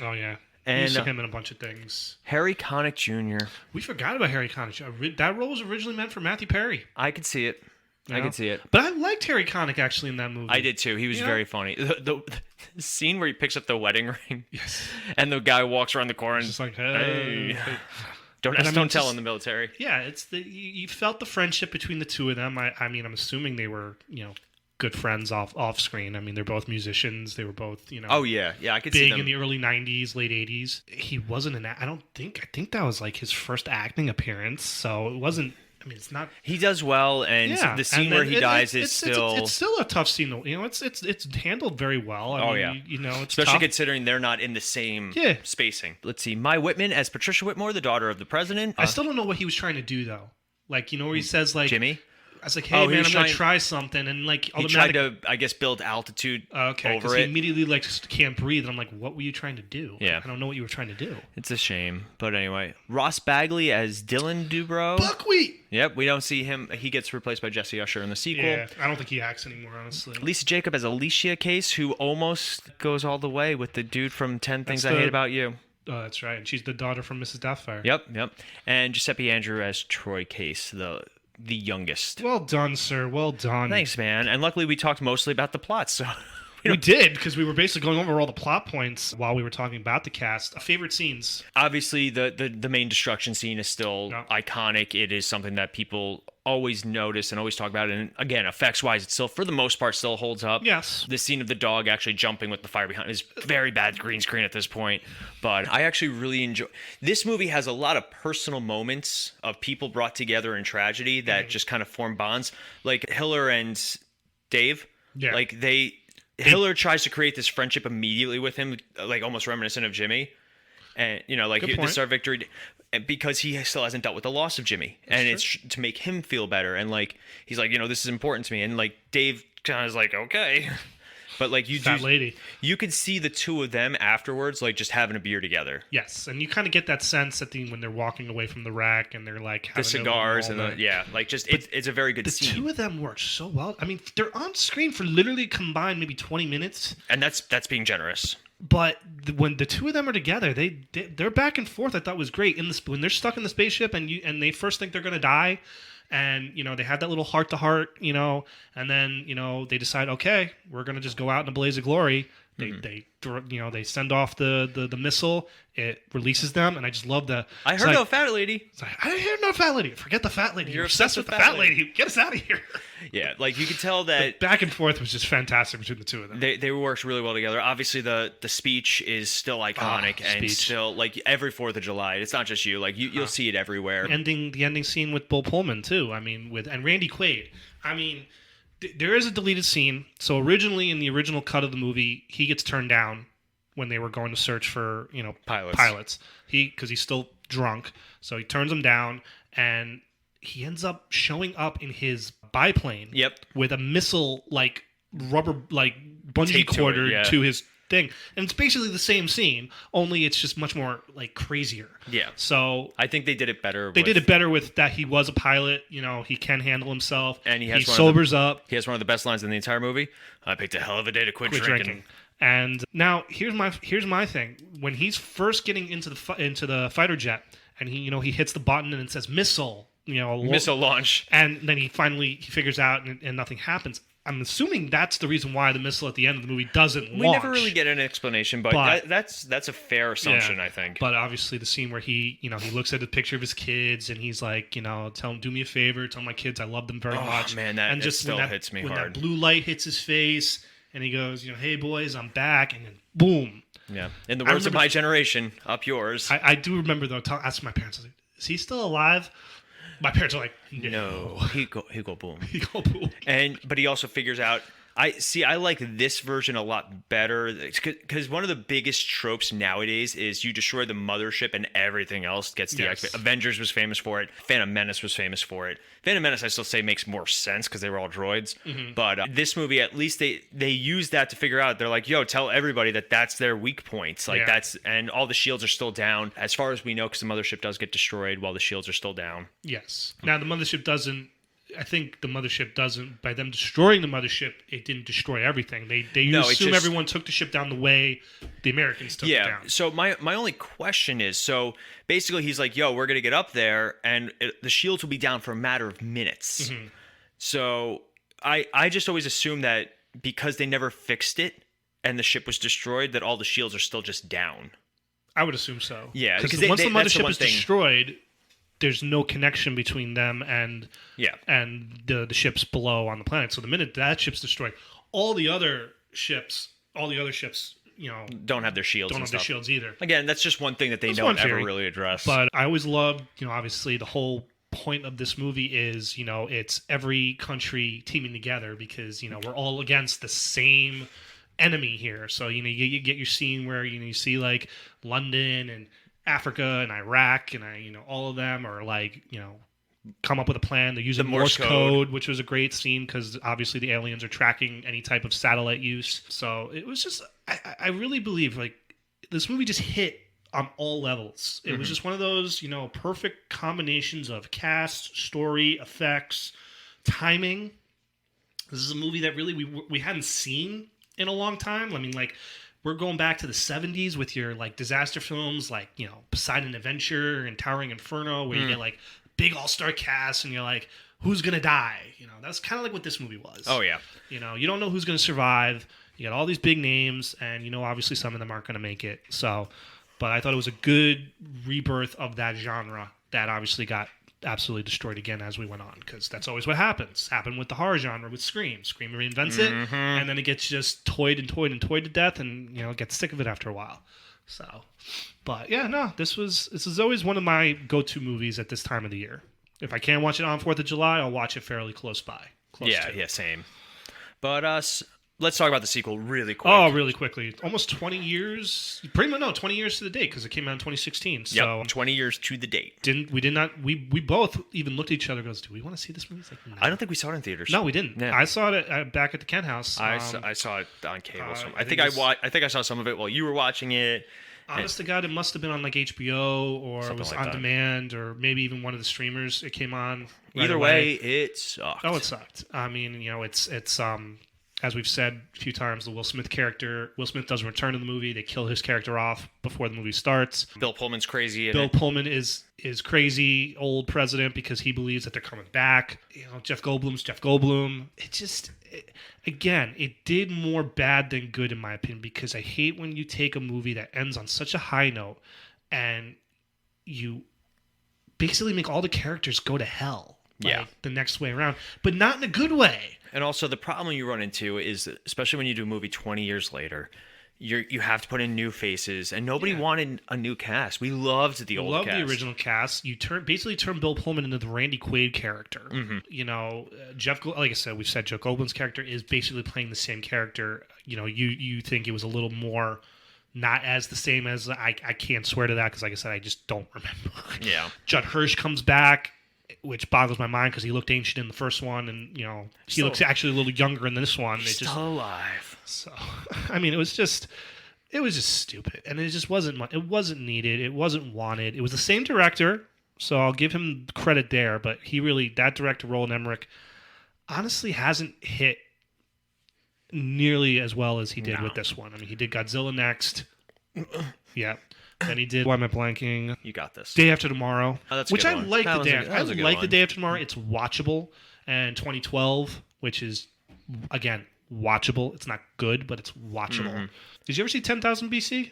Oh, yeah. And you see him in a bunch of things. Harry Connick Jr. We forgot about Harry Connick Jr. That role was originally meant for Matthew Perry. I could see it. I could see it. But I liked Harry Connick actually in that movie. I did too. He was very funny. The scene where he picks up the wedding ring, and the guy walks around the corner and just like, hey. Don't tell in the military. Yeah, it's you felt the friendship between the two of them. I mean, I'm assuming they were good friends off screen. I mean, they're both musicians. They were both Oh yeah, I could see big them in the early '90s, late '80s. He wasn't in that. I think that was like his first acting appearance. So it wasn't. I mean, it's not. He does well, and the scene where he dies is still. It's still a tough scene. It's handled very well. I mean, it's especially tough. Considering they're not in the same spacing. Let's see, Mai Whitman as Patricia Whitmore, the daughter of the president. I still don't know what he was trying to do though. Like where he says like Jimmy. I was like, hey man, I'm gonna try something, and like he tried to, I guess, build altitude over it. He immediately like can't breathe, and I'm like, what were you trying to do? Yeah, I don't know what you were trying to do. It's a shame, but anyway, Ross Bagley as Dylan Dubrow. Buckwheat. Yep, we don't see him. He gets replaced by Jesse Usher in the sequel. Yeah, I don't think he acts anymore, honestly. Lisa Jacob as Alicia Case, who almost goes all the way with the dude from 10 Things I Hate About You. Oh, that's right. And she's the daughter from Mrs. Doubtfire. Yep. And Giuseppe Andrew as Troy Case, the youngest. Well done, sir. Well done. Thanks, man. And luckily we talked mostly about the plot, so... We did, because we were basically going over all the plot points while we were talking about the cast. Favorite scenes? Obviously, the main destruction scene is still iconic. It is something that people always notice and always talk about it. And again, effects wise, it still, for the most part, still holds up. Yes. The scene of the dog actually jumping with the fire behind is very bad green screen at this point. But I actually really enjoy. This movie has a lot of personal moments of people brought together in tragedy that just kind of form bonds. Like Hiller and Dave. Yeah. Like Hiller tries to create this friendship immediately with him, like almost reminiscent of Jimmy. And, like, this is our victory, because he still hasn't dealt with the loss of Jimmy. And it's to make him feel better. And, like, he's like, this is important to me. And, like, Dave kind of is like, okay. But, like, you could see the two of them afterwards, like, just having a beer together. Yes. And you kind of get that sense at the when they're walking away from the wreck and they're, like, having the cigars and it's a very good scene. The two of them work so well. I mean, they're on screen for literally combined maybe 20 minutes. And that's being generous. But when the two of them are together, they're back and forth. I thought was great. When they're stuck in the spaceship and they first think they're gonna die, and they have that little heart to heart, and then they decide, okay, we're gonna just go out in a blaze of glory. They send off the missile. It releases them, and I just love the. I heard no fat lady. I heard no fat lady. Forget the fat lady. You're obsessed with the fat lady. Get us out of here. Yeah, like you could tell that the back and forth was just fantastic between the two of them. They worked really well together. Obviously, the speech is still iconic and still like every 4th of July. It's not just you. Like you'll see it everywhere. The ending scene with Bill Pullman too. I mean, and Randy Quaid. I mean. There is a deleted scene. So originally, in the original cut of the movie, he gets turned down when they were going to search for pilots. Because he's still drunk, so he turns them down, and he ends up showing up in his biplane. Yep. With a missile rubber bungee cord to his thing, and it's basically the same scene, only it's just much more crazier. Yeah. So I think they did it better. They did it better with that. He was a pilot. He can handle himself, and he sobers up. He has one of the best lines in the entire movie. I picked a hell of a day to quit drinking. And now here's my thing. When he's first getting into the fighter jet, and he hits the button and it says missile. Missile launch, and then he figures out and nothing happens. I'm assuming that's the reason why the missile at the end of the movie doesn't launch. We never really get an explanation, but that's a fair assumption, I think. But obviously, the scene where he looks at the picture of his kids and he's like, tell him, do me a favor, tell my kids I love them very much. Man, that still hits me hard. When that blue light hits his face and he goes, hey boys, I'm back, and then boom. Yeah. In the words of my generation, up yours. I do remember though, asking my parents, I was like, is he still alive? My parents are like, no. He go boom. He go boom. But he also figures out. I like this version a lot better because one of the biggest tropes nowadays is you destroy the mothership and everything else gets deactivated. Avengers was famous for it. Phantom Menace was famous for it. Phantom Menace, I still say, makes more sense because they were all droids. Mm-hmm. But this movie, at least they use that to figure out. They're like, yo, tell everybody that's their weak points. And all the shields are still down as far as we know, because the mothership does get destroyed while the shields are still down. Yes. Now the mothership doesn't. I think the mothership doesn't. By them destroying the mothership, it didn't destroy everything. They assume everyone took the ship down the way the Americans took it down. So my only question is, so basically he's like, yo, we're gonna get up there, and the shields will be down for a matter of minutes. Mm-hmm. So I just always assumed that because they never fixed it and the ship was destroyed, that all the shields are still just down. I would assume so. Yeah, because once the mothership is destroyed, there's no connection between them and the ships below on the planet. So the minute that ship's destroyed, all the other ships, don't have their shields. Don't have their shields either. Again, that's just one thing that they don't ever really address. But I always loved, obviously the whole point of this movie is, it's every country teaming together because, we're all against the same enemy here. So, you get your scene where, you see like London and Africa and Iraq and all of them are come up with a plan. They're using Morse code, which was a great scene because obviously the aliens are tracking any type of satellite use. So it was just, I really believe this movie just hit on all levels. It was just one of those, perfect combinations of cast, story, effects, timing. This is a movie that really we hadn't seen in a long time. I mean, we're going back to the 70s with your disaster films Poseidon Adventure and Towering Inferno, where you get big all-star casts and you're like, who's gonna die? That's kind of like what this movie was. Oh yeah. You don't know who's gonna survive. You got all these big names, and obviously some of them aren't gonna make it. So, but I thought it was a good rebirth of that genre that obviously got absolutely destroyed again as we went on, because that's always what happens. Happened with the horror genre with Scream. Scream reinvents it, and then it gets just toyed and toyed and toyed to death, and gets sick of it after a while. So, but yeah, no, this is always one of my go-to movies at this time of the year. If I can't watch it on 4th of July, I'll watch it fairly close by. Yeah, same. But let's talk about the sequel really quick. Oh, really quickly. Almost 20 years. 20 years to the date, because it came out in 2016. So 20 years to the date. We both even looked at each other and goes, do we want to see this movie? It's like, no. I don't think we saw it in theaters. No, we didn't. Yeah. I saw it back at the Caan house. I saw it on cable. I think I saw some of it while you were watching it. Honest to God, it must have been on like HBO or it was on demand, or maybe even one of the streamers it came on. Either way, it sucked. Oh, it sucked. I mean, it's as we've said a few times, the Will Smith character. Will Smith doesn't return to the movie. They kill his character off before the movie starts. Bill Pullman's crazy. Bill Pullman is crazy old president because he believes that they're coming back. Jeff Goldblum's Jeff Goldblum. It did more bad than good in my opinion, because I hate when you take a movie that ends on such a high note and you basically make all the characters go to hell. The next way around, but not in a good way. And also the problem you run into is, especially when you do a movie 20 years later, you have to put in new faces, and nobody wanted a new cast. We loved the old cast. The original cast. You basically turn Bill Pullman into the Randy Quaid character. Mm-hmm. Like I said, we've said Jeff Goldblum's character is basically playing the same character. You think it was a little more not as the same as I can't swear to that, because like I said, I just don't remember. Yeah. Judd Hirsch comes back, which boggles my mind because he looked ancient in the first one, and he looks actually a little younger in this one. He's still alive. So, I mean, it was just stupid, and it just wasn't. It wasn't needed. It wasn't wanted. It was the same director, so I'll give him credit there. But that director, Roland Emmerich, honestly hasn't hit nearly as well as he did with this one. I mean, he did Godzilla next. Yeah. Then he did. Why am I blanking? You got this. Day After Tomorrow, that's which I one. like. I like the Day After Tomorrow. It's watchable. And 2012, which is again watchable. It's not good, but it's watchable. Mm-hmm. Did you ever see 10,000 BC?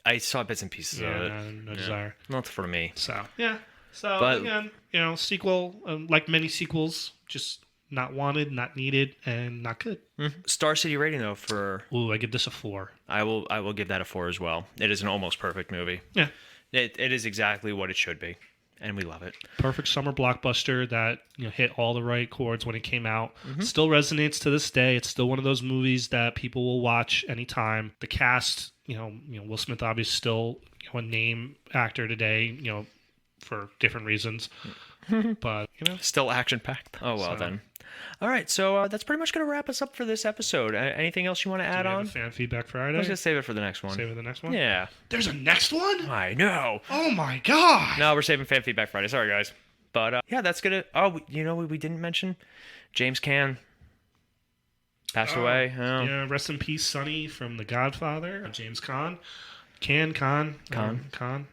I saw bits and pieces of it. No desire. Not for me. So yeah. So but, again, sequel, like many sequels, just not wanted, not needed, and not good. Mm-hmm. Star City rating though for. Ooh, I give this a 4. I will give that a 4 as well. It is an almost perfect movie. Yeah. It is exactly what it should be, and we love it. Perfect summer blockbuster that hit all the right chords when it came out. Mm-hmm. Still resonates to this day. It's still one of those movies that people will watch anytime. The cast, Will Smith obviously still a name actor today, for different reasons, but still action packed. Oh well then. All right, so that's pretty much going to wrap us up for this episode. Anything else you want to add on? Fan feedback Friday. Let's just save it for the next one. Save it for the next one? Yeah. There's a next one? I know. Oh my god. No, we're saving fan feedback Friday. Sorry, guys. But yeah, that's going to... Oh, we didn't mention? James Caan passed away. Oh. Yeah, rest in peace, Sonny from The Godfather, James Caan. Caan.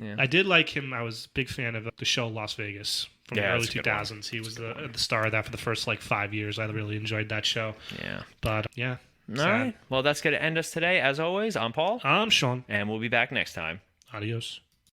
Yeah. I did like him. I was a big fan of the show Las Vegas. From the early 2000s. He was the star of that for the first 5 years. I really enjoyed that show. Yeah. But yeah. All right. Well, that's going to end us today. As always, I'm Paul. I'm Sean. And we'll be back next time. Adios.